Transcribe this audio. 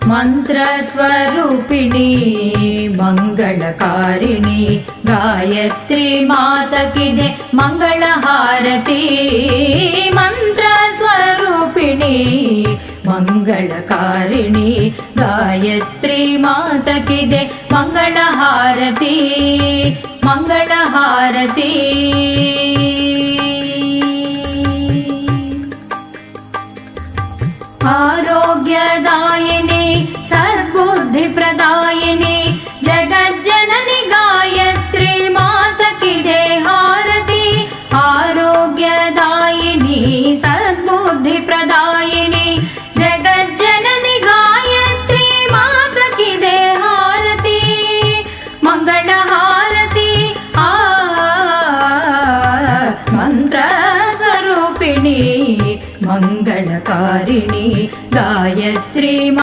ಮಂತ್ರಸ್ವರೂಪಿಣಿ ಮಂಗಳಕಾರಿಣಿ ಗಾಯತ್ರಿ ಮಾತಕಿದೆ ಮಂಗಳ ಹಾರತಿ ಮಂತ್ರಸ್ವರೂಪಿಣಿ ಮಂಗಳಕಾರಿಣಿ ಗಾಯತ್ರಿ ಮಾತಕಿದೆ ಮಂಗಳ ಹಾರತಿ ಮಂಗಳ ಹಾರತಿ ಆರೋಗ್ಯದಾಯ